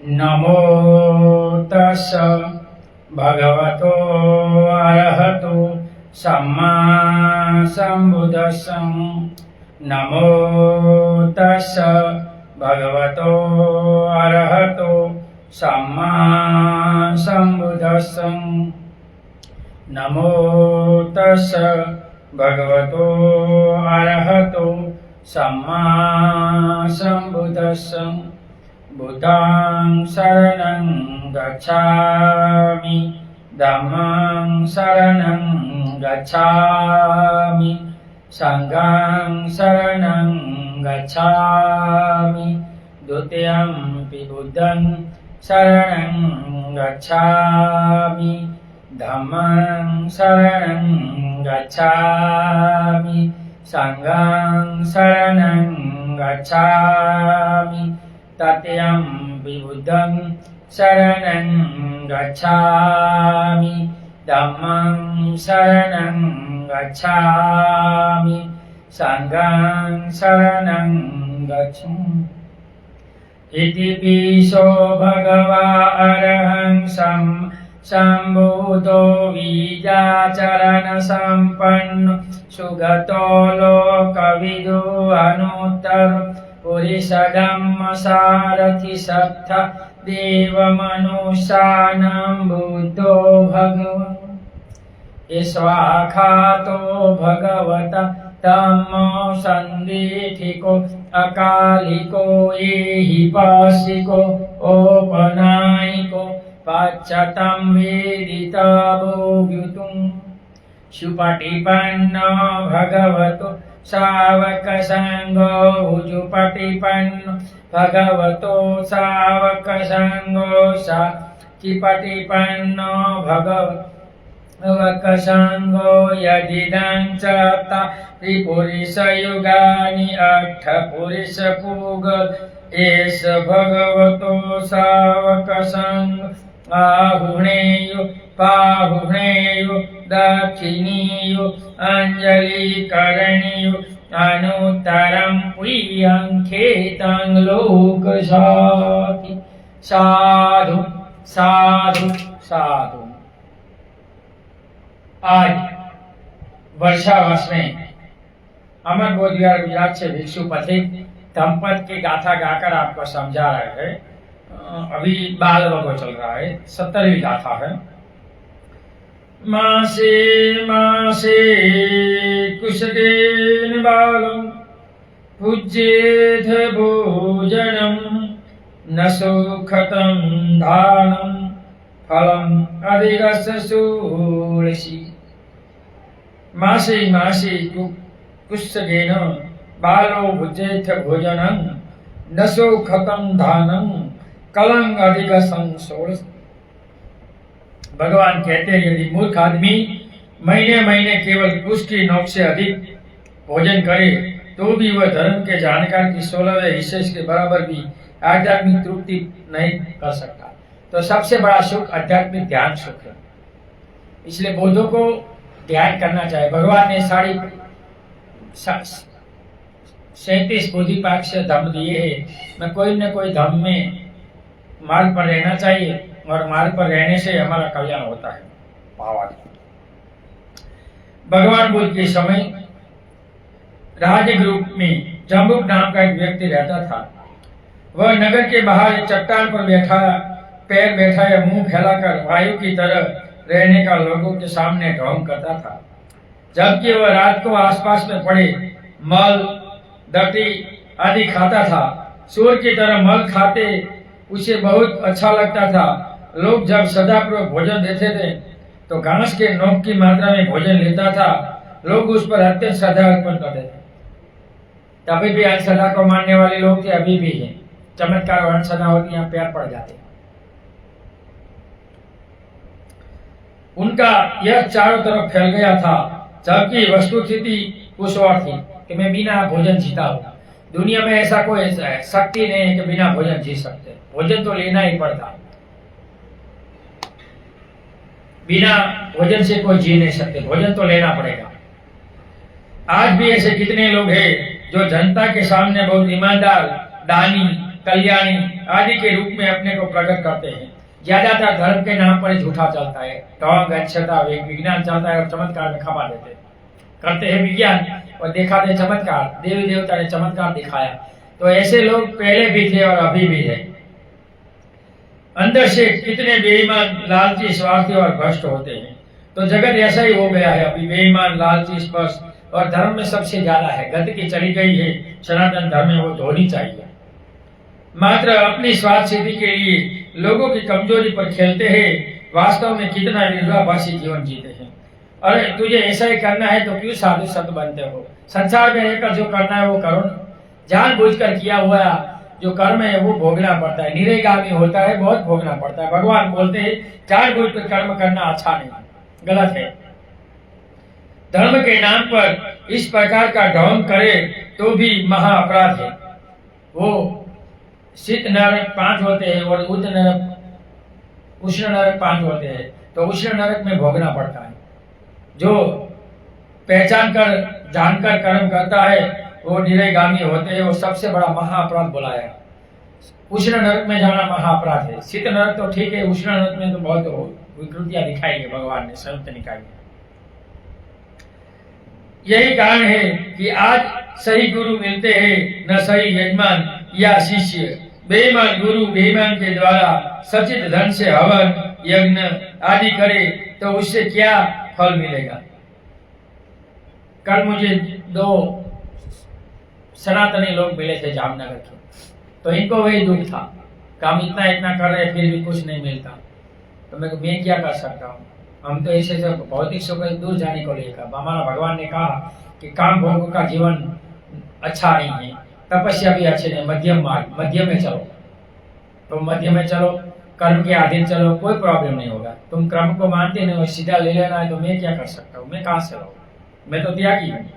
नमो तस् भगवतो अरहतो सम्मा सम्बुद्दस्स। नमो तस् भगवतो अरहतो सम्मा सम्बुद्दस्स। नमो तस् भगवतो अरहतो सम्मा सम्बुद्दस्स। बुद्धं शरणं गच्छामि, धम्मं शरणं गच्छामि, संघं शरणं गच्छामि, द्वितीयंपि बुद्धं शरणं गच्छामि, धम्मं शरणं गच्छामि, संघं शरणं गच्छामि, तृतीयंपि बुद्धं शरणं गच्छामि, धम्मं शरणं गच्छामि, संघं शरणं गच्छामि। इतिपिसो भगवा अरहं सम्बुद्धो विद्याचरण संपन्नो सुगतो लोकविदो अनुत्तरो पुरुषधम्म सारथि सत्थ देव मनुष्याणां बुद्धो भगवान्। स्वाखातो भगवता धम्मो सन्दिठिको अकालिको एहिपासिको औपनायिको पाश्चातं वेदितभूभूतुम्। सुपटिपन्नो भगवतो सावक संघो उजुपटिपन्नो भगवतो सावक संघो साचिपटिपन्नो भगवक संघो यदिदं च त्रिपुरुषयुगानि अष्ट पुरुष पूगल एष भगवतो सावक संघ आहुणेयो पाहुणेयो दक्षिणीयो अंजलि करणीयो अनुत्तरं प्रियं खेतं लोक साधु साधु साधु साधु। आज वर्षावास में अमर बोधविहार गुजरात से भिक्षु पथिक धम्मपद की गाथा गाकर आपको समझा रहे हैं। अभी बाल वगो चल रहा है, 70वीं गाथा है। मासे मासे कुशलेन बालं पूज्येथ भोजनं न सुखतं दानं फलम् अधिकस्य षोडशी। मासे मासे कुशलेन बालो भुज्येथ भोजनं न सुखतं दानं कलंग अधिकस्य षोडशी। भगवान कहते हैं यदि मूर्ख आदमी महीने महीने केवल कुश की नोक से अधिक भोजन करे तो भी वह धर्म के जानकार की 16वें हिस्से के बराबर भी आध्यात्मिक तृप्ति नहीं कर सकता। तो सबसे बड़ा सुख आध्यात्मिक ध्यान सुख है, इसलिए बौद्धों को ध्यान करना चाहिए। भगवान ने 37 बोधिपाक से धम्म दिए हैं। मैं कोई न कोई धम्म में मार्ग पर रहना चाहिए और मार्ग पर रहने से हमारा कल्याण होता है। भावार्थ, भगवान बुद्ध के समय राजगृह में जम्बुक नाम का एक व्यक्ति रहता था। वह नगर के बाहर एक चट्टान पर बैठा, पैर बैठा या मुंह फैलाकर वायु की तरह रहने का लोगों के सामने ढोंग करता था। जबकि वह रात को आसपास में पड़े मल दटी आदि खाता था। सूर की तरह मल खाते उसे बहुत अच्छा लगता था। लोग जब सदापूर्वक भोजन देते थे तो घास के नोक की मात्रा में भोजन लेता था। लोग उस पर अत्यंत श्रद्धा उत्पन्न करते थे। तभी भी अंधश्रद्धा को मानने वाले लोग थे, अभी भी हैं। चमत्कार और अंधश्रद्धा होती यहाँ पैर पड़ जाते। उनका यह चारों तरफ फैल गया था, जबकि वस्तुस्थिति उस ओर थी कि मैं बिना भोजन जीता हूँ। दुनिया में ऐसा कोई शक्ति नहीं है कि बिना भोजन जी सकते। भोजन तो लेना ही पड़ता। बिना भोजन से कोई जी नहीं सकते, भोजन तो लेना पड़ेगा। आज भी ऐसे कितने लोग हैं जो जनता के सामने बहुत ईमानदार, दानी, कल्याणी आदि के रूप में अपने को प्रकट करते हैं। ज्यादातर धर्म के नाम पर झूठा चलता है, ढोंग अच्छता विज्ञान चलता है और चमत्कार में खपा देते हैं। करते हैं विज्ञान और दिखाते चमत्कार, देवी देवता ने चमत्कार दिखाया। तो ऐसे लोग पहले भी थे और अभी भी है। अंदर से कितने बेईमान, लालची, स्वार्थी और भ्रष्ट होते हैं। तो जगत ऐसा ही हो गया है अभी, बेईमान, लालची, स्पर्श और धर्म में सबसे ज्यादा है। गति की चली गई है सनातन धर्म में, वो धोनी चाहिए। मात्र अपनी स्वार्थ सिद्धि के लिए लोगों की कमजोरी पर खेलते हैं। वास्तव में कितना विरोधाभासी जीवन जीते हैं। अरे तुझे ऐसा ही करना है तो क्यों साधु संत बनते हो? संसार में रहकर जो करना है वो करो। जानबूझकर किया हुआ जो कर्म है वो भोगना पड़ता है। निरेगामी होता है, बहुत भोगना पड़ता है। भगवान बोलते हैं जानबूझकर कर्म करना अच्छा नहीं, गलत है। धर्म के नाम पर इस प्रकार का ढोंग करे तो भी महा अपराध है। वो शीत नरक 5 होते हैं और उष्ण नरक 5 होते हैं। तो उष्ण नरक में भोगना पड़ता है। जो पहचान कर जानकर कर्म करता है वो निरेगामी होते हैं। वो सबसे बड़ा महाअपराध बोला है। उष्ण नरक में जाना महाअपराध है। शीत नरक तो ठीक है, उष्ण नरक में तो बहुत विकृतियां दिखाई है भगवान ने संयुक्त निकाय में। यही कारण है कि आज सही गुरु मिलते हैं, न सही यजमान या शिष्य। बेईमान गुरु बेईमान के द्वारा सचित धन से हवन यज्ञ आदि करे तो उससे क्या फल मिलेगा? कल मुझे 2 सनातनी लोग मिले थे जामनगर के, तो इनको वही दुख था, काम इतना इतना कर रहे फिर भी कुछ नहीं मिलता। तो मैं क्या कर सकता हूँ? हम तो ऐसे भौतिक सुख दूर जाने को लेकर, हमारा भगवान ने कहा कि काम भोग का जीवन अच्छा नहीं है, तपस्या भी अच्छे नहीं, मध्यम मार्ग, मध्य में चलो। तो मध्य में चलो, कर्म के अधीन चलो, कोई प्रॉब्लम नहीं होगा। तुम क्रम को मानते नहीं हो, सीधा ले लेना है, तो मैं क्या कर सकता हूँ? मैं कहाँ से लाऊं? मैं तो त्यागी हूँ।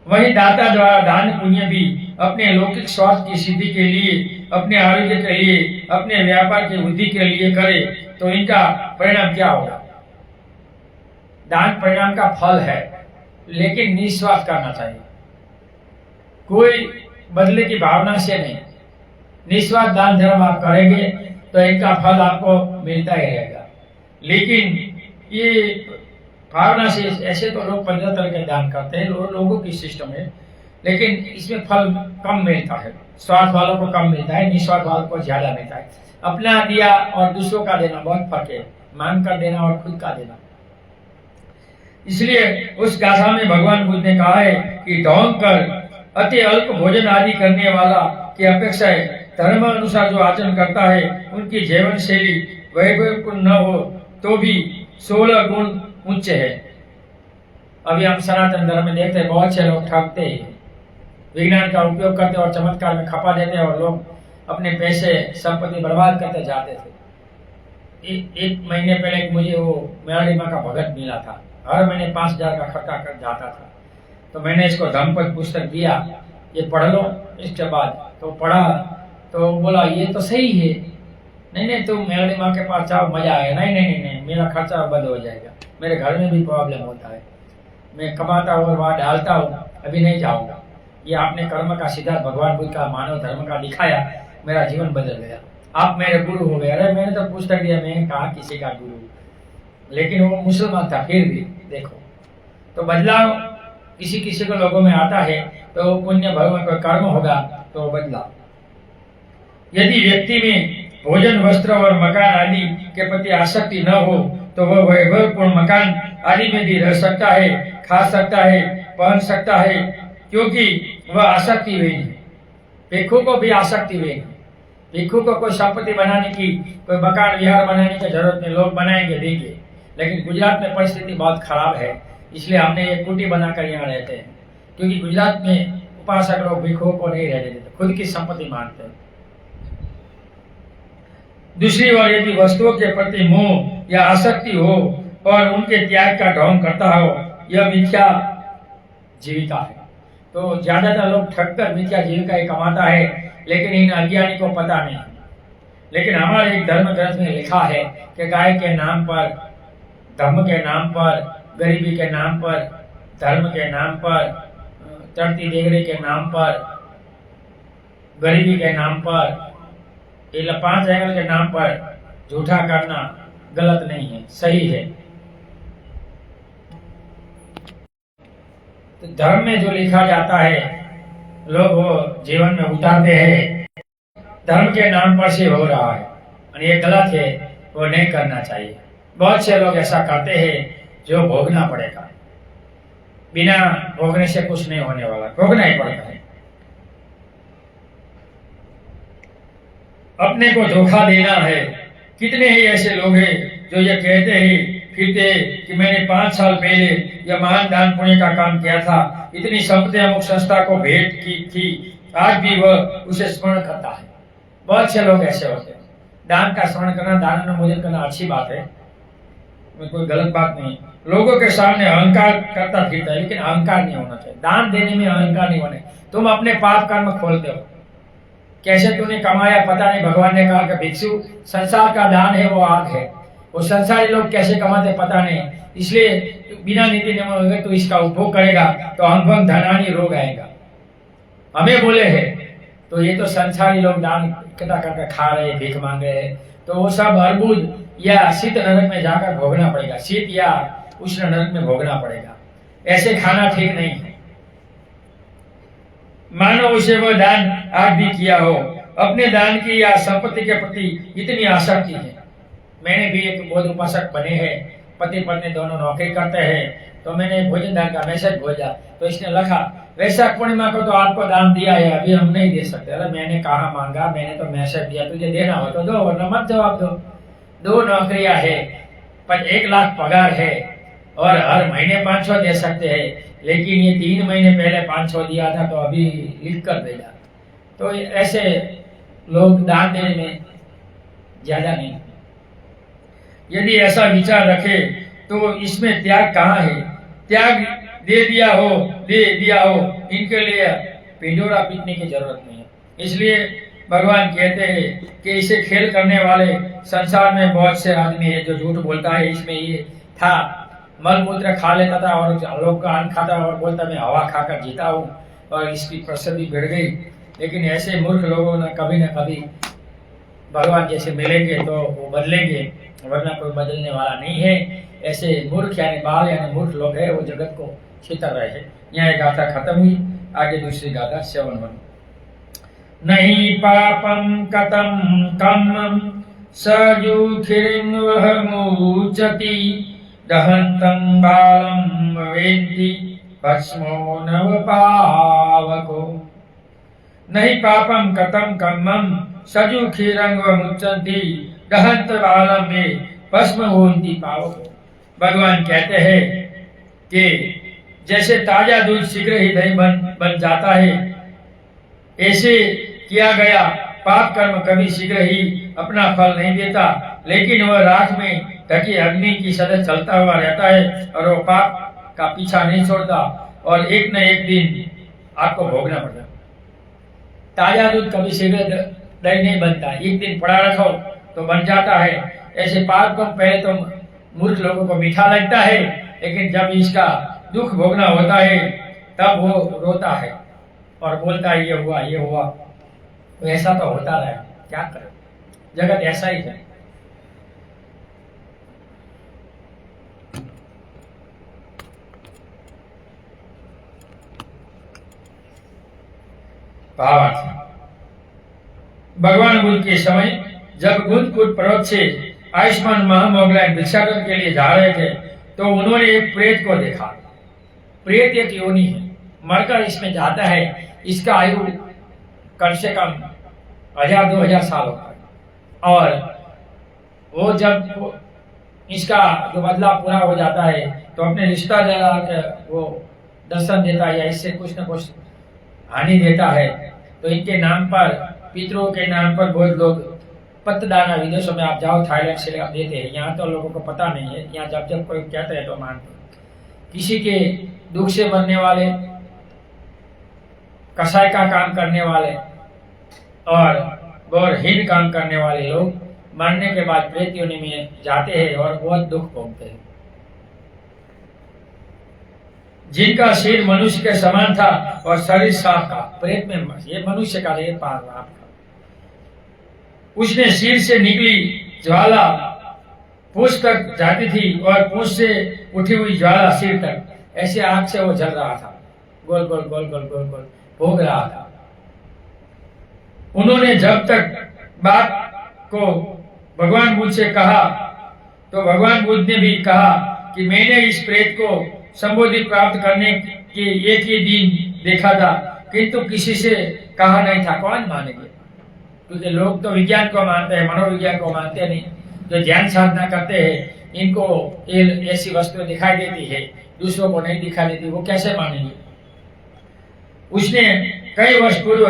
वही दाता द्वारा दान पुण्य भी अपने लौकिक स्वार्थ की सिद्धि के लिए, अपने आरोग्य के लिए, अपने व्यापार की वृद्धि के लिए करे तो इनका परिणाम क्या होगा? दान परिणाम का फल है, लेकिन निस्वार्थ करना चाहिए, कोई बदले की भावना से नहीं। निस्वार्थ दान धर्म आप करेंगे तो इनका फल आपको मिलता ही रहेगा। लेकिन ये भावना से ऐसे तो लोग 15 तरह के दान करते हैं, लोगों की सिस्टम है, लेकिन इसमें फल कम मिलता है। स्वार्थ वालों को कम मिलता है, निस्वार्थ वालों को ज्यादा मिलता है। अपना दिया और दूसरों का देना बहुत फर्क है, मांग कर देना और खुद का देना। इसलिए उस गाथा में भगवान बुद्ध ने कहा है कि ढोंग कर अति अल्प भोजन आदि करने वाला की अपेक्षा धर्म अनुसार जो आचरण करता है उनकी जीवन शैली वैभवपूर्ण न हो तो भी 16 गुण उच्च है। अभी हम सनातन धर्म में देखते हैं बहुत से लोग ठगते हैं, विज्ञान का उपयोग करते और चमत्कार में खपा देते और लोग अपने पैसे संपत्ति बर्बाद करते जाते थे। एक महीने पहले मुझे वो मेराड़ी माँ का भगत मिला था, हर महीने 5,000 का खर्चा कर जाता था। तो मैंने इसको धम्मपद पुस्तक दिया, ये पढ़ लो। इसके बाद तो पढ़ा तो बोला ये तो सही है, नहीं तुम मेराड़ी माँ के पास जाओ, मजा आएगा। नहीं, मेरा खर्चा बंद हो जाएगा, मेरे घर में भी प्रॉब्लम होता है, मैं कमाता हूँ और वहाँ डालता हूँ, अभी नहीं जाऊँगा। ये आपने कर्म का सिद्धांत भगवान बुद्ध का मानव धर्म का दिखाया, मेरा जीवन बदल गया, आप मेरे गुरु हो गए। अरे मैंने तो पुस्तक दिया, मैंने कहा किसी का गुरु, लेकिन वो मुसलमान था फिर भी। देखो तो बदलाव किसी को लोगों में आता है, तो पुण्य भगवान का कर्म होगा तो बदलाव। यदि व्यक्ति में भोजन वस्त्र और मकान आदि के प्रति आसक्ति न हो तो वह वैभवपूर्ण मकान आदि में भी रह सकता है, खा सकता है, पहन सकता है, क्योंकि वह आसक्ति हुई है। भिक्षु को भी आसक्ति हुई है। भिक्षु को कोई संपत्ति बनाने की, कोई मकान विहार बनाने की जरूरत नहीं, लोग बनाएंगे देंगे। लेकिन गुजरात में परिस्थिति बहुत खराब है, इसलिए हमने ये कुटी बनाकर यहाँ रहते हैं, क्योंकि गुजरात में उपासक लोग भिक्षुओं को नहीं रहने देते, खुद की संपत्ति मानते हैं। दूसरी ओर यदि वस्तुओं के प्रति मोह या आसक्ति हो और उनके त्याग का ढोंग करता हो, यह मिथ्या जीविका है। तो ज्यादातर लोग ठगकर मिथ्या जीविका ही कमाता है, लेकिन इन अज्ञानी को पता नहीं। लेकिन हमारे एक धर्म ग्रंथ में लिखा है कि गाय के नाम पर, धर्म के नाम पर, गरीबी के नाम पर, धर्म के नाम पर, चढ़ती देगरी के नाम पर, गरीबी के नाम पर એટલે 5 एंगल के नाम पर झूठा करना गलत नहीं है, सही है। तो धर्म में जो लिखा जाता है लोग वो जीवन में उतारते हैं, धर्म के नाम पर से हो रहा है और ये गलत है, वो नहीं करना चाहिए। बहुत से लोग ऐसा करते हैं जो भोगना पड़ेगा, बिना भोगने से कुछ नहीं होने वाला, भोगना ही पड़ेगा। अपने को धोखा देना है। कितने ही ऐसे लोग हैं जो ये कहते हैं फिरते कि मैंने 5 साल पहले यह महान दान पुण्य का काम किया था, इतनी संपत्ति अमुक संस्था को भेंट की थी, आज भी वह उसे स्मरण करता है। बहुत से लोग ऐसे होते हैं। दान का स्मरण करना, दान अनुमोदन करना अच्छी बात है, कोई गलत बात नहीं। लोगों के सामने अहंकार करता फिरता है, लेकिन अहंकार नहीं होना चाहिए। दान देने में अहंकार नहीं होने। तुम अपने पाप कर्म खोलते हो, कैसे तूने कमाया पता नहीं। भगवान ने कहा कि भिक्षु संसार का दान है वो आग है, वो संसारी लोग कैसे कमाते पता नहीं, इसलिए बिना नीति नियम होगा तो इसका उपभोग करेगा तो अंग धनानी रोग आएगा। हमें बोले है तो ये तो संसारी लोग दान इकट्ठा करके खा रहे, भीख मांग रहे, तो वो सब अर्बुद या शीत नरक में जाकर भोगना पड़ेगा, शीत या उष्ण नरक में भोगना पड़ेगा। ऐसे खाना ठीक नहीं है। मानो उसे वो दान आज भी किया हो, अपने दान की या संपत्ति के प्रति इतनी आसक्ति है। मैंने भी एक बौद्ध उपासक बने हैं, पति पत्नी दोनों नौकरी करते हैं, तो मैंने भोजन दान का मैसेज भेजा तो इसने लिखा वैशाख पूर्णिमा को तो आपको दान दिया है, अभी हम नहीं दे सकते। अरे मैंने कहा मांगा, मैंने तो मैसेज दिया, तुझे देना हो तो दो वरना मत जवाब दो। 2 नौकरियां है, 1 लाख पगार है और हर महीने 500 दे सकते हैं, लेकिन ये 3 महीने पहले 500 दिया था तो अभी लिख कर भेजा। तो ऐसे लोग दान देने में ज्यादा नहीं। यदि ऐसा विचार रखे तो इसमें त्याग कहाँ है? त्याग दे दिया हो, इनके लिए पिंडोरा पीटने की जरूरत नहीं है। इसलिए भगवान कहते हैं कि इसे खेल करने वाले संसार में बहुत से आदमी है जो झूठ बोलता है। इसमें ये था, मल मूत्र खा लेता था और लोग का अन्न खाता और बोलता मैं हवा खाकर जीता हूँ और इसकी प्रसिद्धि बढ़ गई। लेकिन ऐसे मूर्ख लोगों ने कभी न कभी भगवान जैसे मिलेंगे तो वो बदलेंगे, वरना कोई बदलने वाला नहीं है। ऐसे मूर्ख यानी बाल यानी मूर्ख लोग है वो जगत को छितर रहे हैं। यहाँ एक गाथा खत्म हुई, आगे दूसरी गाथा 7 नहीं पापम कतम कम्मम सजूथिर्मुचति दहंतं बालम वेन्ति भस्मो नव पावको। नहीं पापम कतम कम्मम सजूखिरंगमुच्यन्ति दहंत बालम में भस्म होन्ति पावको। भगवान कहते हैं कि जैसे ताजा दूध शीघ्र ही दही बन जाता है, ऐसे किया गया पाप कर्म कभी शीघ्र ही अपना फल नहीं देता, लेकिन वह राख में ढकी अग्नि की सदा चलता हुआ रहता है और वो पाप का पीछा नहीं छोड़ता और एक न एक दिन आपको भोगना पड़ता। ताजा दूध कभी शीघ्र दही नहीं बनता, एक दिन पड़ा रखो तो बन जाता है। ऐसे पाप को पहले तो मूर्ख लोगों को मीठा लगता है, लेकिन जब इसका दुख भोगना होता है तब वो रोता है और बोलता है ये हुआ। तो ऐसा तो होता रहा, क्या करें, जगत ऐसा ही है। भावार्थ, भगवान बुद्ध के समय जब गुदकुट पर्वत से आयुष्मान महामोगलाइन भिक्षाटन के लिए जा रहे थे तो उन्होंने एक प्रेत को देखा। प्रेत एक योनि है, मरकर इसमें जाता है, इसका आयु कम से कम 1000-2000 साल होता है और वो जब इसका जो बदला पूरा हो जाता है तो अपने रिश्तेदार के वो दर्शन देता है या इससे कुछ न कुछ हानि देता है। तो इनके नाम पर, पितरों के नाम पर बहुत लोग पत्तदाना, विदेशों में आप जाओ थाईलैंड से आप देते हैं, यहाँ तो लोगों को पता नहीं है। यहाँ जब कोई कहते हैं तो मानते हैं। किसी के दुख से मरने वाले, कसाई का काम करने वाले और बहुत हीन काम करने वाले लोग मरने के बाद प्रेत योनि में जाते हैं और बहुत दुख भोगते हैं। जिनका सिर मनुष्य के समान था और शरीर सांप का, प्रेत में ये मनुष्य का, ये पाप का। उसने सिर से निकली ज्वाला पूछ तक जाती थी और पूछ से उठी हुई ज्वाला सिर तक, ऐसे आग से वो जल रहा था, गोल गोल गोल गोल गोल गोल भोग रहा था। उन्होंने जब तक बात को भगवान बुद्ध से कहा तो भगवान बुद्ध ने भी कहा कि मैंने इस प्रेत को संबोधित प्राप्त करने के एक ही दिन देखा था, किंतु किसी से कहा नहीं था। कौन मानेंगे? क्योंकि लोग तो विज्ञान को मानते हैं, मनोविज्ञान को मानते नहीं। जो ध्यान साधना करते हैं इनको ये ऐसी वस्तुएं दिखाई देती है, दूसरों को नहीं दिखाई देती, वो कैसे मानेंगे? उसने कई वर्ष पूर्व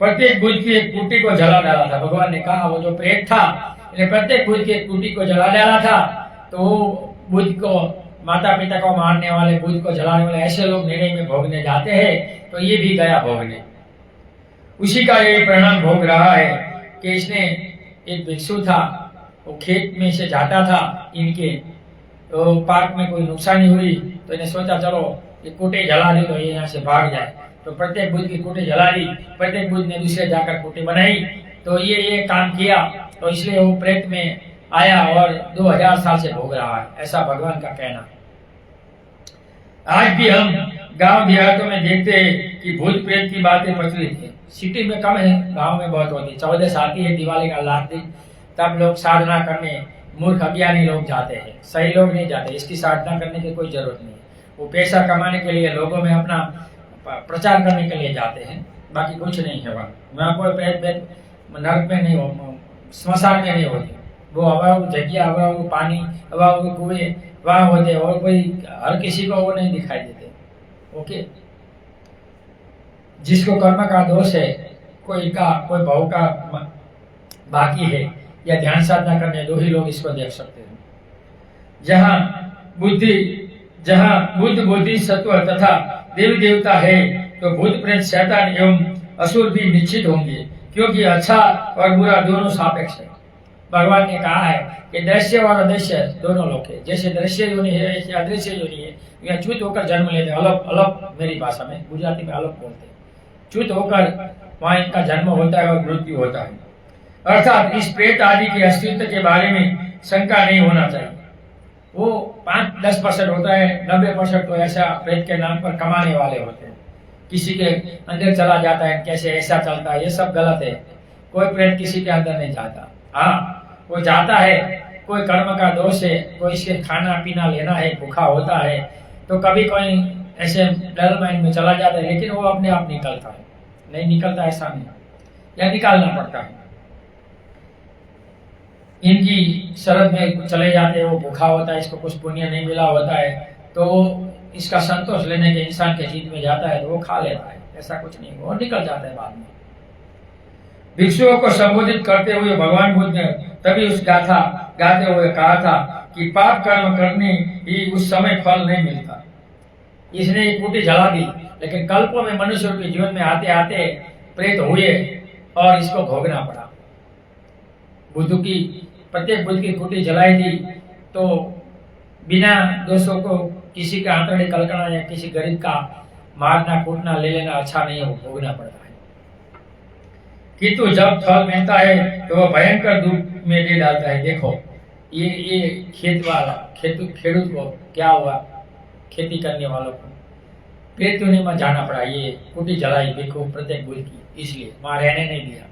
प्रत्येक बुद्ध की एक कुटी को जला डाला था। भगवान ने कहा वो जो प्रेत था प्रत्येक बुद्ध की एक कुटी को जला डाला था। तो बुद्ध को, माता पिता को मारने वाले, बुद्ध को जलाने वाले ऐसे लोग निर्णय में भोगने जाते हैं, तो ये भी गया भोगने। उसी का ये परिणाम भोग रहा है कि इसने, एक भिक्षु था, वो खेत में से जाता था इनके, तो पार्क में कोई नुकसानी हुई तो इन्हें सोचा चलो ये कुटी जला दी तो ये यहाँ से भाग जाए। तो प्रत्येक बुद्ध की कुटी जला दी, प्रत्येक बुद्ध ने दूसरे जाकर कुटी बनाई। तो ये काम किया, तो इसलिए वो प्रेत में आया और 2000 साल से भोग रहा है, ऐसा भगवान का कहना। आज भी हम गांव देहातों में देखते हैं कि भूत प्रेत की बातें प्रचलित है। सिटी में कम है, गांव में बहुत होती है। 14 आती है दिवाली का लास्ट दिन, तब लोग साधना करने, मूर्ख अज्ञानी लोग जाते हैं, सही लोग नहीं जाते। इसकी साधना करने की कोई जरूरत नहीं है। वो पैसा कमाने के लिए, लोगों में अपना प्रचार करने के लिए जाते हैं, बाकी कुछ नहीं है वहाँ कोई प्रेत नर्क में नहीं हो, स्मशान में नहीं होती। वो अभाव जगह, अभाव पानी, अभाव कुएं वहाँ होते, और कोई हर किसी को वो नहीं दिखाई देते। ओके, जिसको कर्म का दोष है, कोई भाव का बाकी है या ध्यान साधना करने, दो ही लोग इसको देख सकते हैं। जहाँ बुद्ध बुद्धि सत्व तथा देवी देवता है, तो भूत प्रेत शैतान एवं असुर भी निश्चित होंगे, क्योंकि अच्छा और बुरा दोनों सापेक्ष है। भगवान ने कहा है कि दृश्य और अदृश्य दोनों लोग है। जैसे दृश्य योनि है ऐसे अदृश्य योनि है। यहाँ च्युत होकर जन्म लेते हैं, अलग मेरी भाषा में, गुजराती में अलग बोलते हैं। च्युत होकर वहाँ इनका जन्म होता है और मृत्यु होता है। अर्थात इस प्रेत आदि के अस्तित्व के बारे में शंका नहीं होना चाहिए। वो 5-10% होता है, 90% तो ऐसा प्रेत के नाम पर कमाने वाले होते हैं। किसी के अंदर चला जाता है, कैसे ऐसा चलता है, ये सब गलत है। कोई प्रेत किसी के अंदर नहीं जाता। हाँ, वो जाता है, कोई कर्म का दोष है, कोई इसके खाना पीना लेना है, भूखा होता है, तो कभी कोई ऐसे डल माइंड में चला जाता है, लेकिन वो अपने आप निकलता है। नहीं निकलता ऐसा नहीं, या निकालना पड़ता है। इनकी शरद में चले जाते हैं, वो भूखा होता है, इसको कुछ पुण्य नहीं मिला होता है, तो इसका संतोष लेने के इंसान के जीत में जाता है, तो वो खा लेता है। ऐसा कुछ नहीं, वो निकल जाता है बाद में। भिक्षुओं को संबोधित करते हुए भगवान बुद्ध ने तभी उस गाथा गाते हुए कहा था कि पाप कर्म करने ही उस समय फल नहीं मिलता। इसने एक कुटी जला दी, लेकिन कल्पों में मनुष्यों के जीवन में आते आते प्रेत हुए और इसको भोगना पड़ा। बुद्ध की प्रत्येक बुद्ध की कुटी जलाई थी, तो बिना दोषों को किसी का आंतड़ी कलकना या किसी गरीब का मारना कूटना ले लेना अच्छा नहीं हो, भोगना पड़ता है। किंतु जब फल मिलता है तो वह भयंकर दुख में ले डालता है। देखो ये खेडूत को क्या हुआ, खेती करने वालों को प्रेत योनि में जाना पड़ा। ये कुटी जलाई देखो प्रत्येक बुद्ध की, इसलिए वहां रहने नहीं दिया।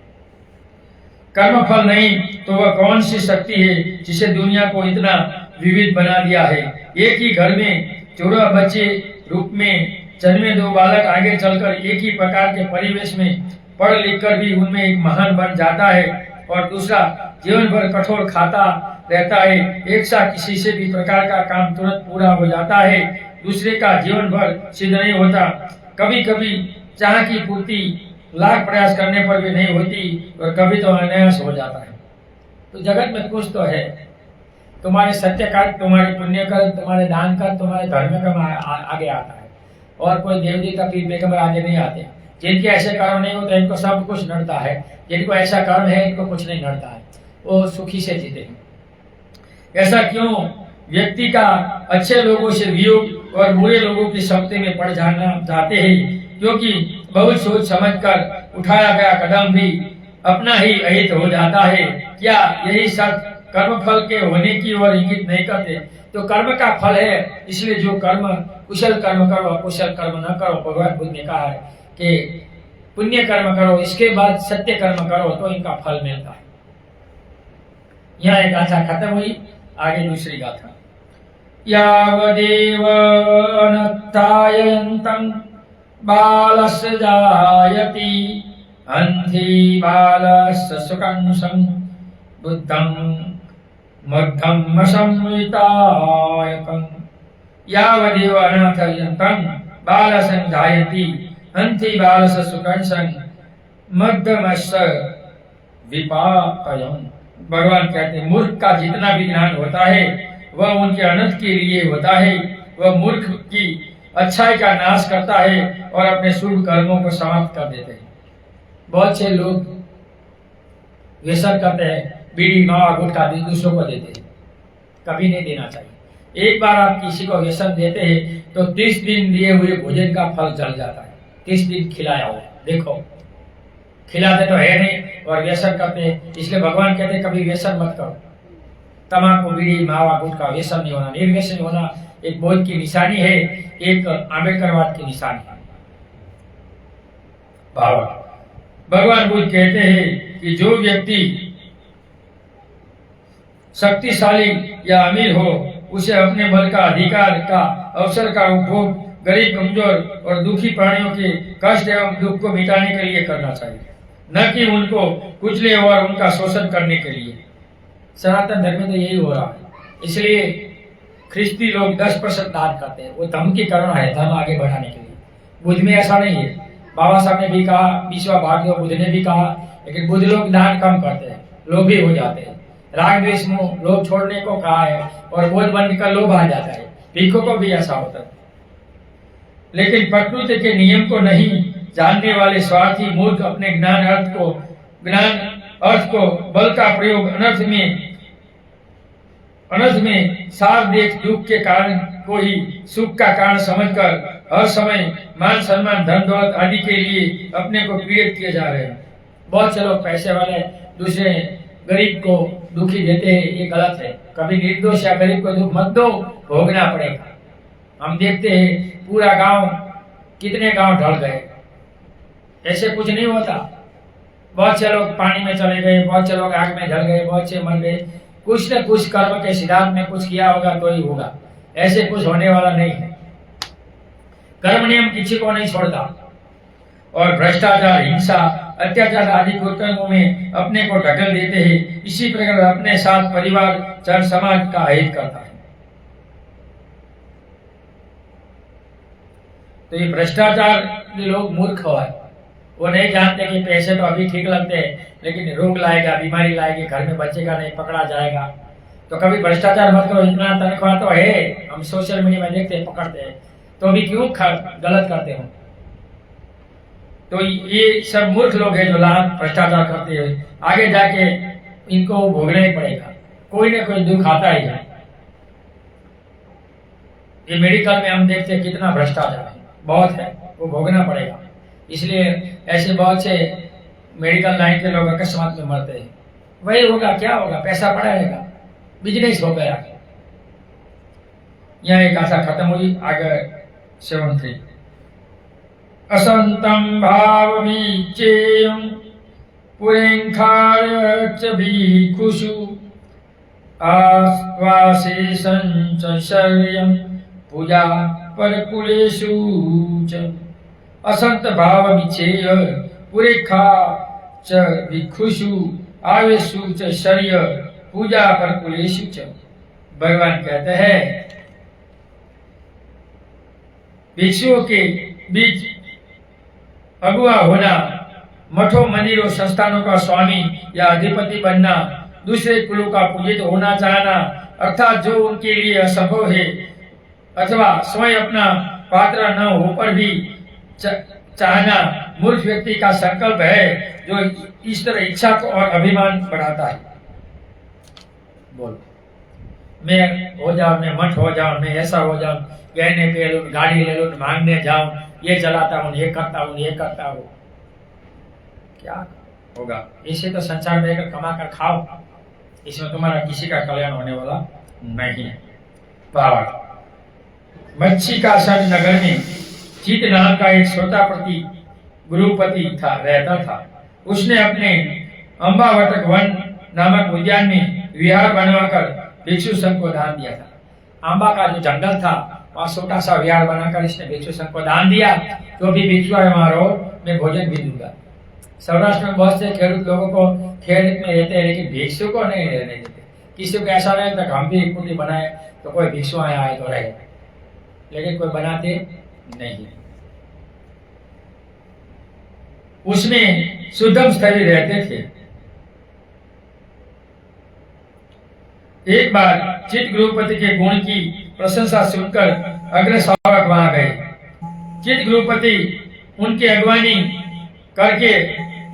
कर्म फल नहीं तो वह कौन सी शक्ति है जिसे दुनिया को इतना विविध बना दिया है। एक ही घर में 14 बच्चे रूप में जन्मे, 2 बालक आगे चलकर एक ही प्रकार के परिवेश में पढ़ लिख कर भी उनमें एक महान बन जाता है, और दूसरा जीवन भर कठोर खाता रहता है। एक सा किसी से भी प्रकार का काम तुरंत पूरा हो जाता है, दूसरे का जीवन भर सिद्ध नहीं होता। कभी कभी चाह की पूर्ति लाख प्रयास करने पर भी नहीं होती, और कभी तो अनायास हो जाता है। तो जगत में कुछ तो है, तुम्हारे सत्य कर, तुम्हारे पुण्य कर, तुम्हारे दान कर, तुम्हारे धर्म का आगे आता है, और कोई देवदी का पीर पैगंबर आगे नहीं आते। जिनके ऐसे कर्म नहीं होते इनको सब कुछ नड़ता है, जिनको ऐसा कर्म है इनको कुछ नहीं नड़ता है, वो सुखी से जीते हैं। ऐसा क्यों व्यक्ति का अच्छे लोगों से वियोग और बुरे लोगों की संगति में पड़ जाना चाहते हैं? क्योंकि बहुत सोच समझ कर उठाया गया कदम भी अपना ही अहित हो जाता है। क्या यही सब कर्म फल के होने की ओर इंगित नहीं करते? तो कर्म का फल है, इसलिए जो कर्म कुशल कर्म करो, अकुशल कर्म न करो। भगवान बुद्ध ने कहा है कि पुण्य कर्म करो, इसके बाद सत्य कर्म करो, तो इनका फल मिलता है। यहाँ एक गाथा खत्म हुई, आगे दूसरी गाथा। यावदेव अनत्थायन्तं बालस्य जायति अन्धी बालस्य सुकंसं बुद्धं मद्धं संवितायकं। यावदेव अनत्थायन्तं बालस्य जायति अन्धी बालस्य सुकंसं मध्यमस्य विपाकयम्। भगवान कहते हैं मूर्ख का जितना भी ज्ञान होता है वह उनके अनर्थ के लिए होता है। वह मूर्ख की अच्छाई का नाश करता है और अपने शुभ कर्मों को समाप्त कर देते हैं। बहुत से लोग व्यसन करते हैं, बीड़ी मावा गुटखा दूसरों को देते हैं, कभी नहीं देना चाहिए। एक बार आप किसी को व्यसन देते हैं तो 30 दिन दिए हुए भोजन का फल जल जाता है। 30 दिन खिलाया हुआ, देखो खिलाते तो है नहीं और व्यसन करते हैं। इसलिए भगवान कहते हैं कभी व्यसन मत करो। तमाकू बीड़ी मावा गुटखा व्यसन नहीं होना, निर्व्यसन होना एक बौद्ध की निशानी है, एक आंबेडकरवाद की निशानी है। भगवान बुद्ध कहते हैं कि जो व्यक्ति शक्तिशाली या अमीर हो उसे अपने बल का अधिकार का अवसर का उपभोग गरीब कमजोर और दुखी प्राणियों के कष्ट एवं दुख को मिटाने के लिए करना चाहिए, न कि उनको कुचले और उनका शोषण करने के लिए। सनातन धर्म में तो यही हो रहा है। इसलिए ख्रिस्ती लोग 10% दान करते हैं, वो धर्म की करुणा है, धर्म आगे बढ़ाने के लिए। बुद्ध में ऐसा नहीं है। बाबा साहब ने भी कहा, 20वां भाग में बुद्ध ने भी कहा, लेकिन बुद्ध लोग दान कम करते हैं, लोभी हो जाते हैं। राग द्वेष मोह लोभ छोड़ने को कहा है और बोध बनने का लोभ आ जाता है। भिक्षुक को भी ऐसा होता है। लेकिन प्रकृति के नियम को नहीं जानने वाले स्वार्थी मूर्ख अपने ज्ञान अर्थ को बल का प्रयोग अनर्थ में सार देख दुख के कारण को ही सुख का कारण समझकर हर समय मान सम्मान धन दौलत आदि के लिए अपने को पीड़ित किए जा रहे हैं। बहुत से लोग पैसे वाले दूसरे गरीब को दुखी देते हैं, ये गलत है। कभी निर्दोष या गरीब को दुख मत दो, भोगना पड़ेगा। हम देखते हैं पूरा गांव, कितने गांव ढल गए, ऐसे कुछ नहीं होता। बहुत से लोग पानी में चले गए, बहुत से लोग आग में जल गए, बहुत से मर गए। कुछ न कुछ कर्म के सिद्धांत में कुछ किया होगा तो ही होगा, ऐसे कुछ होने वाला नहीं है। कर्म नियम किसी को नहीं छोड़ता और भ्रष्टाचार हिंसा अत्याचार आदि कुकर्मों में अपने को ढकेल देते हैं। इसी प्रकार अपने साथ परिवार जन समाज का हित करता है। तो ये भ्रष्टाचार के लोग मूर्ख है, वो नहीं जानते कि पैसे तो अभी ठीक लगते हैं लेकिन रोग लाएगा, बीमारी लाएगी, घर में बचेगा नहीं, पकड़ा जाएगा। तो कभी भ्रष्टाचार मत करो। इतना तनख्वाह तो है, हम सोशल मीडिया में देखते हैं, पकड़ते हैं, तो अभी क्यों गलत करते हो? तो ये सब मूर्ख लोग हैं जो लाभ भ्रष्टाचार करते हैं। आगे जाके इनको भोगना ही पड़ेगा, कोई ना कोई दुख आता ही है। ये मेडिकल में हम देखते हैं कितना भ्रष्टाचार है, बहुत है, वो भोगना पड़ेगा। इसलिए ऐसे बहुत से मेडिकल लाइन के लोग अकस्मात में मरते हैं। वही होगा, क्या होगा? पैसा पड़ा रहेगा, बिजनेस हो गया। यहाँ एक आशा खत्म हुई, आगे 73। असंतं भावमीचेयं पुरेंखार्य च भिक्षुषु आश्वासेशं च शर्यं पूजा परकुलेषु च। असंत भावमीचेय पुरेखा च भिक्षुषु आवेशु च शर्य पूजा परकुलेषु च। भगवान कहते हैं भिक्षुओं के बीच अगुआ होना, मठों मंदिरों संस्थानों का स्वामी या अधिपति बनना, दूसरे कुलों का पूजित होना चाहना, अर्थात जो उनके लिए असंभव है, अथवा स्वयं अपना पात्र न हो पर भी चाहना मूर्ख व्यक्ति का संकल्प है, जो इस तरह इच्छा को और अभिमान बढ़ाता है। बोल, मैं हो जाऊं, मैं मठ हो जाऊं, मैं ऐसा हो जाऊं, गहने पे लूं, गाड़ी ले लूं, मांगने जाऊं, ये चलाता हूं, ये करता हूं, ये करता हूं। क्या होगा। इसे तो संसार में रहकर कमा कर खाओ, इसमें तुम्हारा किसी का कल्याण होने वाला नहीं है। भावार्थ, मच्छी का सज नगर में चित नाम का एक श्रोतापति गुरुपति था रहता था। उसने अपने अम्बावटक वन नामक उद्यान में विहार बनवाकर भिक्षु संघ को दान दिया था। आंबा का जो जंगल था वहाँ छोटा सा विहार बनाकर इसने भिक्षु संघ को दान दिया। जो भी भिक्षु है वहाँ रहो, मैं भोजन भी दूंगा। सौराष्ट्र में बहुत से खेडूत लोगों को खेत में रहते हैं, लेकिन भिक्षु को नहीं रहने देते। किसी को ऐसा रहे तो हम भी एक कुटी बनाए तो कोई भिक्षु आए तो रहे, लेकिन कोई बनाते नहीं। उसमें शुद्धम स्थली रहते थे। एक बार चित गुरुपति के गुण की प्रशंसा सुनकर अग्र श्रावक वहां गए। चित गुरुपति उनकी अगवानी करके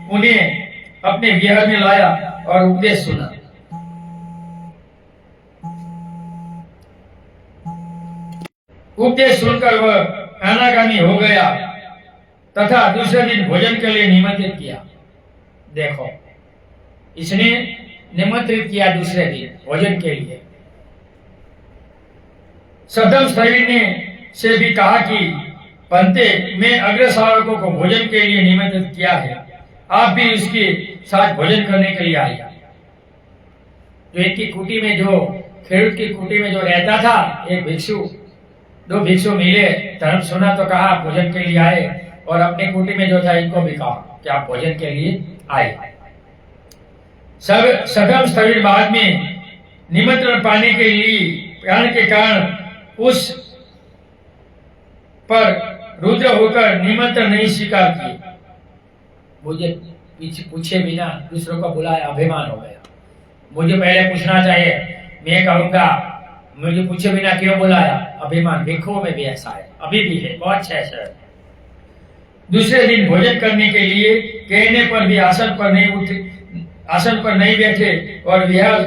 उन्हें अपने विहार में लाया और उपदेश सुना। उपदेश सुनकर वह अनागामी हो गया तथा दूसरे दिन भोजन के लिए निमंत्रित किया। देखो, इसने निमंत्रित किया दूसरे दिन भोजन के लिए। सदम स्थली ने से भी कहा कि पंते, मैं अग्र श्रावकों को भोजन के लिए निमंत्रित किया है, आप भी उसके साथ भोजन करने के लिए आइए। जो इनकी कुटी में, जो खेडूत की कुटी में जो रहता था, एक भिक्षु, दो भिक्षु मिले, धर्म सुना तो कहा भोजन के लिए आए, और अपने कुटी में जो था इनको भी कहा कि आप भोजन के लिए आए। सब सदम स्थली बाद में निमंत्रण पाने के कारण उस पर रुद्र होकर निमंत्रण नहीं स्वीकार किए। मुझे पीछे पूछे बिना दूसरों को बुलाया, अभिमान हो गया। मुझे पहले पूछना चाहिए, मैं कहूंगा मुझे पूछे बिना क्यों बुलाया, अभिमान। भिक्षुओं में भी ऐसा है, अभी भी है, बहुत अच्छा है। दूसरे दिन भोजन करने के लिए कहने पर भी आसन पर नहीं बैठे और विहार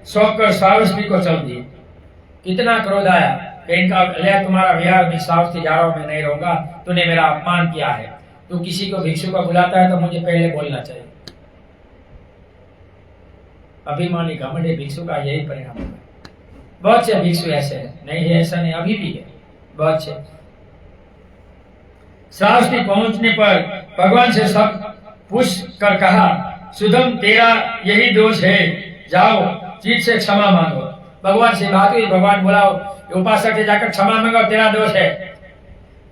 सौंप कर श्रावस्ती को चल दिए। कितना क्रोध आया कि इनका ले तुम्हारा विहार में श्रावस्ती जा रहा हूं, मैं नहीं रहूंगा, तूने मेरा अपमान किया है। तू किसी को भिक्षु को बुलाता है तो मुझे पहले बोलना चाहिए। अभिमानी घमंडी भिक्षु का यही परिणाम है। बहुत से भिक्षु ऐसे हैं, नहीं है ऐसा नहीं, अभी भी है बहुत से। श्रावस्ती पहुंचने पर भगवान से सब पूछ कर कहा, सुधम तेरा यही दोष है, जाओ चित से क्षमा मांगो। भगवान से बात हुई, भगवान बोला उपासक से जाकर क्षमा मांगो, तेरा दोष है,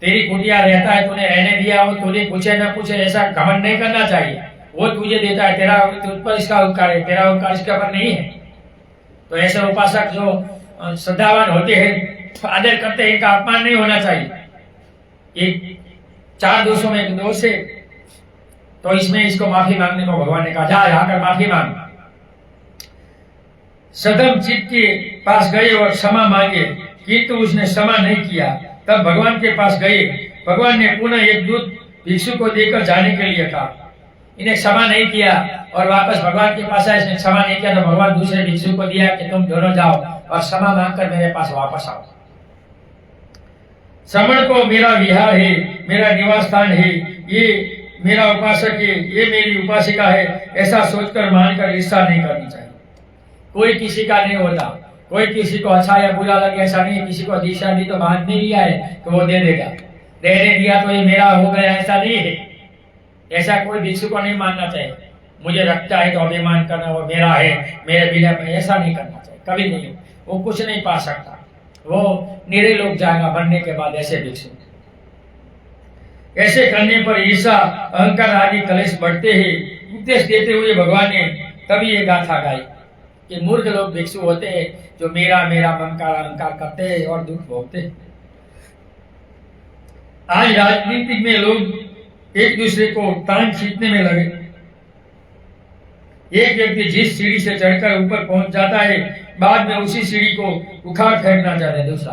तेरी कुटिया रहता है, तूने रहने दिया, वो तुझे पूछे न पूछे ऐसा घमंड नहीं करना चाहिए। वो तुझे देता है, तेरा तुझ पर इसका उपकार है, तेरा उपकार इसके ऊपर नहीं है। तो ऐसे उपासक जो श्रद्धावान होते हैं, आदर करते हैं, इनका अपमान नहीं होना चाहिए। एक 4 दोषों में एक दोष है, तो इसमें इसको माफी मांगने को भगवान ने कहा, जा जाकर माफी मांग। सदम चित के पास गए और क्षमा मांगे, किंतु उसने क्षमा नहीं किया। तब भगवान के पास गए, भगवान ने पुनः एक दूत भिक्षु को देकर जाने के लिए कहा। इन्हें क्षमा नहीं किया और वापस भगवान के पास आए, इसने क्षमा नहीं किया तो भगवान दूसरे भिक्षु को दिया कि तुम दोनों जाओ और क्षमा मांगकर मेरे पास वापस आओ। श्रवण को मेरा विहार है, मेरा निवास स्थान है, ये मेरा उपासक है, ये मेरी उपासिका है, ऐसा सोचकर मानकर ईर्ष्या नहीं करनी चाहिए। कोई किसी का नहीं होता, कोई किसी को अच्छा या बुरा लगे ऐसा नहीं। किसी को दिशा दी तो बांध नहीं लिया है तो वो दे देगा, देने दिया तो ये मेरा हो गया, ऐसा नहीं है। ऐसा कोई भिक्षु को नहीं मानना चाहिए। मुझे रखता है तो अभिमान करना, वो मेरा है, मेरे बिना, ऐसा नहीं करना चाहिए, कभी नहीं। वो कुछ नहीं पा सकता, वो निरे लोग जाएगा बनने के बाद ऐसे भिक्षु। ऐसे करने पर ईर्ष्या अहंकार आदि कलेश बढ़ते हैं। उपदेश देते हुए भगवान ने तभी ये गाथा गाई कि मूर्ख लोग भिक्षु होते हैं जो मेरा मेरा मन का अहंकार करते हैं और दुख भोगते हैं। आज राजनीति में लोग एक दूसरे को तान खींचने में लगे। एक व्यक्ति जिस सीढ़ी से चढ़कर ऊपर पहुंच जाता है, बाद में उसी सीढ़ी को उखाड़ फेंकना चाहते हैं दूसरा।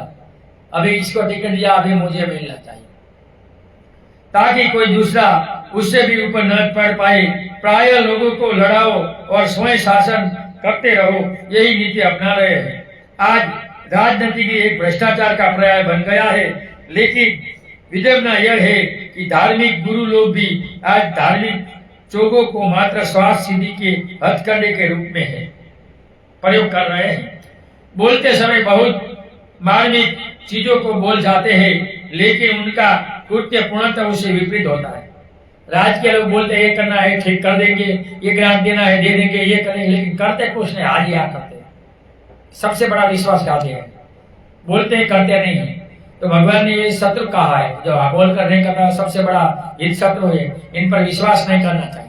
अभी इसको टिकट दिया, अभी मुझे मिलना चाहिए, ताकि कोई दूसरा उससे भी ऊपर न पड़ पाए। प्राय लोगों को लड़ाओ और स्वयं शासन करते रहो, यही नीति अपना रहे हैं। आज राजनीति की एक भ्रष्टाचार का पर्याय बन गया है। लेकिन विडंबना यह है कि धार्मिक गुरु लोग भी आज धार्मिक चोगों को मात्र स्वार्थ सिद्धि के हथकंडे के रूप में है प्रयोग कर रहे हैं। बोलते समय बहुत मार्मिक चीजों को बोल जाते हैं, लेकिन उनका कृत्य पूर्णतः उससे विपरीत होता है। राज के लोग बोलते हैं ये करना है ठीक कर देंगे, ये ग्रांट देना है दे देंगे, ये करेंगे, लेकिन करते कुछ नहीं, आज यहाँ करते हैं। सबसे बड़ा विश्वासघाती है, बोलते हैं करते नहीं है। तो भगवान ने ये शत्रु कहा है, जो बोल कर नहीं करना सबसे बड़ा हित शत्रु है, इन पर विश्वास नहीं करना चाहिए।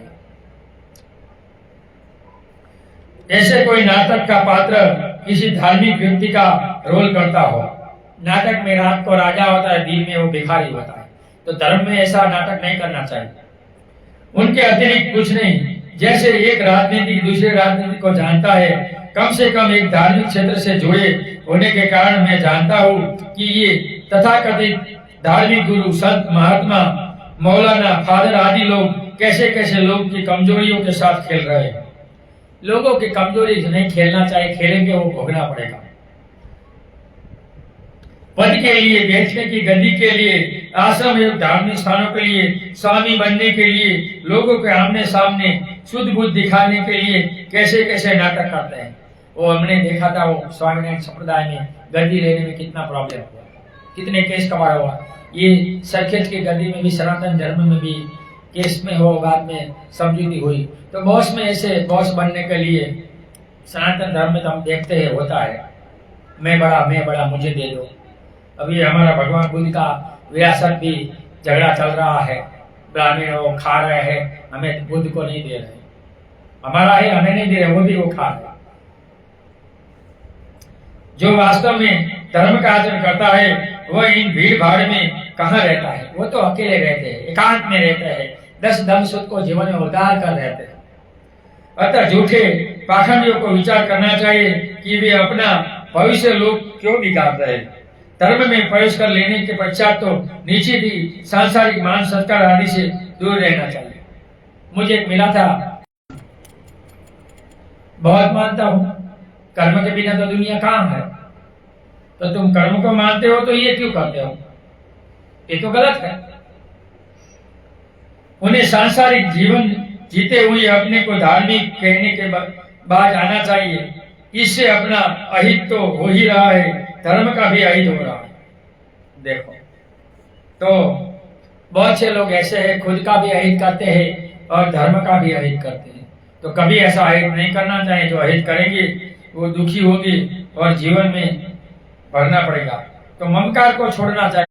ऐसे कोई नाटक का पात्र किसी धार्मिक व्यक्ति का रोल करता हो। नाटक में रात को राजा होता है, दिन में वो भिखारी होता है। तो धर्म में ऐसा नाटक नहीं करना चाहिए। उनके अतिरिक्त कुछ नहीं। जैसे एक राजनीतिक दूसरे राजनीतिक को जानता है, कम से कम एक धार्मिक क्षेत्र से जुड़े होने के कारण मैं जानता हूँ कि ये तथाकथित धार्मिक गुरु, संत, महात्मा, मौलाना, फादर आदि लोग कैसे कैसे लोग की कमजोरियों के साथ खेल रहे हैं। लोगों की कमजोरी से नहीं खेलना चाहिए, खेलेंगे वो भोगना पड़ेगा। पद के लिए, बेचने की गद्दी के लिए, आश्रम एवं धार्मिक स्थानों के लिए, स्वामी बनने के लिए, लोगों के आमने सामने शुद्ध बुद्ध दिखाने के लिए कैसे कैसे नाटक करते हैं। वो हमने देखा था, वो स्वामीनारायण संप्रदाय में गद्दी लेने में कितना प्रॉब्लम हुआ, कितने केस कबाड़ हुआ। ये सरखेज की गद्दी में भी, सनातन धर्म में भी केस में हो, बाद में समझौती हुई। तो बॉस में ऐसे बॉस बनने के लिए सनातन धर्म में तो हम देखते हैं होता है, मैं बड़ा मुझे दे दो। अभी हमारा भगवान बुद्ध का विरासत भी झगड़ा चल रहा है, ब्राह्मण वो खा रहे हैं, हमें बुद्ध को नहीं दे रहे। हमारा है, हमें नहीं दे रहे, वो भी वो खा रहे। जो वास्तव में धर्म का आचरण करता है वह इन भीड़ भाड़ में कहाँ रहता है। वो तो अकेले रहते हैं, एकांत में रहते हैं, 10 धम सुख को जीवन में उतार कर रहते हैं। अतः झूठे पाखंडियों को विचार करना चाहिए कि वे अपना भविष्य लोग क्यों बिगाड़ रहे हैं। धर्म में प्रवेश कर लेने के पश्चात तो निश्चित ही सांसारिक मान सत्कार आदि से दूर रहना चाहिए। मुझे एक मिला था, बहुत मानता हूँ, कर्म के बिना तो दुनिया कहाँ है। तो तुम कर्म को मानते हो तो ये क्यों करते हो, ये तो गलत है। उन्हें सांसारिक जीवन जीते हुए अपने को धार्मिक कहने के बाद आना चाहिए। इससे अपना अहित तो हो ही रहा है, धर्म का भी अहित हो रहा है। देखो, तो बहुत से लोग ऐसे हैं, खुद का भी अहित करते हैं और धर्म का भी अहित करते हैं। तो कभी ऐसा अहित नहीं करना चाहिए। जो अहित करेंगे वो दुखी होगी और जीवन में भरना पड़ेगा। तो ममकार को छोड़ना चाहिए।